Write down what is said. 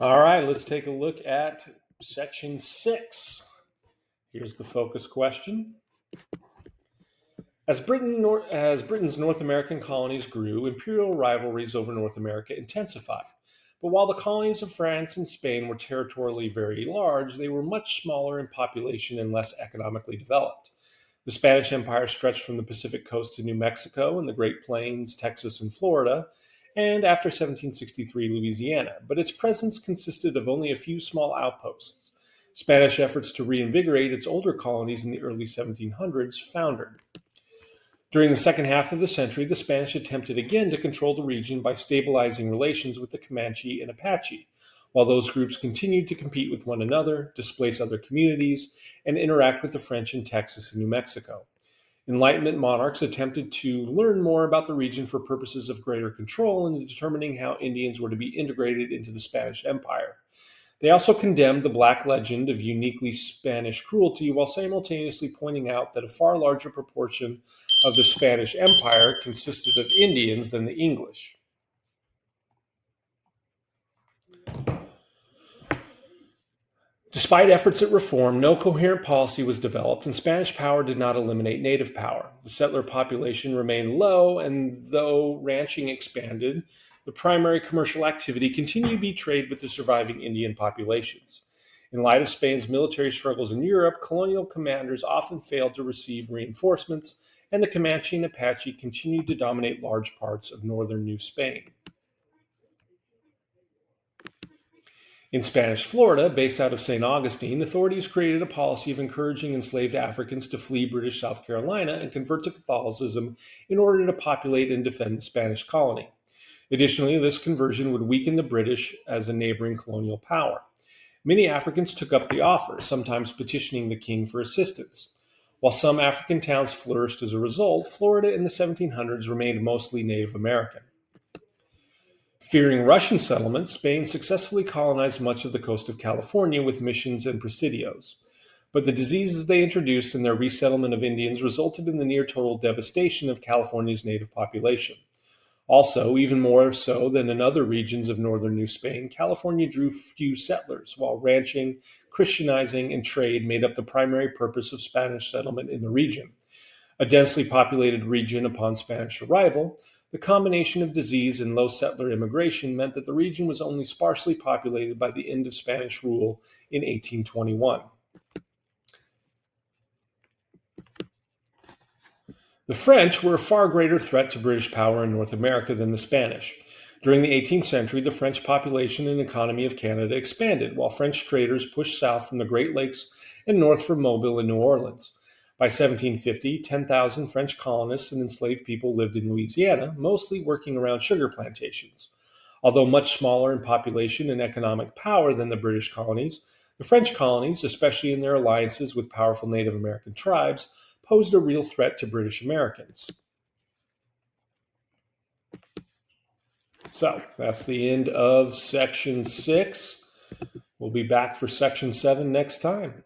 All right, let's take a look at section 6. Here's the focus question. As Britain's North American colonies grew, imperial rivalries over North America intensified. But while the colonies of France and Spain were territorially very large, they were much smaller in population and less economically developed. The Spanish Empire stretched from the Pacific coast to New Mexico and the Great Plains, Texas, and Florida, and after 1763, Louisiana, but its presence consisted of only a few small outposts. Spanish efforts to reinvigorate its older colonies in the early 1700s foundered. During the second half of the century, the Spanish attempted again to control the region by stabilizing relations with the Comanche and Apache, while those groups continued to compete with one another, displace other communities, and interact with the French in Texas and New Mexico. Enlightenment monarchs attempted to learn more about the region for purposes of greater control and determining how Indians were to be integrated into the Spanish Empire. They also condemned the black legend of uniquely Spanish cruelty while simultaneously pointing out that a far larger proportion of the Spanish Empire consisted of Indians than the English. Despite efforts at reform, no coherent policy was developed, and Spanish power did not eliminate native power. The settler population remained low, and though ranching expanded, the primary commercial activity continued to be trade with the surviving Indian populations. In light of Spain's military struggles in Europe, colonial commanders often failed to receive reinforcements, and the Comanche and Apache continued to dominate large parts of northern New Spain. In Spanish Florida, based out of St. Augustine, authorities created a policy of encouraging enslaved Africans to flee British South Carolina and convert to Catholicism in order to populate and defend the Spanish colony. Additionally, this conversion would weaken the British as a neighboring colonial power. Many Africans took up the offer, sometimes petitioning the king for assistance. While some African towns flourished as a result, Florida in the 1700s remained mostly Native American. Fearing Russian settlement, Spain successfully colonized much of the coast of California with missions and presidios. But the diseases they introduced and their resettlement of Indians resulted in the near total devastation of California's native population. Also, even more so than in other regions of northern New Spain, California drew few settlers, while ranching, Christianizing, and trade made up the primary purpose of Spanish settlement in the region. A densely populated region upon Spanish arrival, the combination of disease and low settler immigration meant that the region was only sparsely populated by the end of Spanish rule in 1821. The French were a far greater threat to British power in North America than the Spanish. During the 18th century, the French population and economy of Canada expanded, while French traders pushed south from the Great Lakes and north from Mobile and New Orleans. By 1750, 10,000 French colonists and enslaved people lived in Louisiana, mostly working around sugar plantations. Although much smaller in population and economic power than the British colonies, the French colonies, especially in their alliances with powerful Native American tribes, posed a real threat to British Americans. So that's the end of section 6. We'll be back for section 7 next time.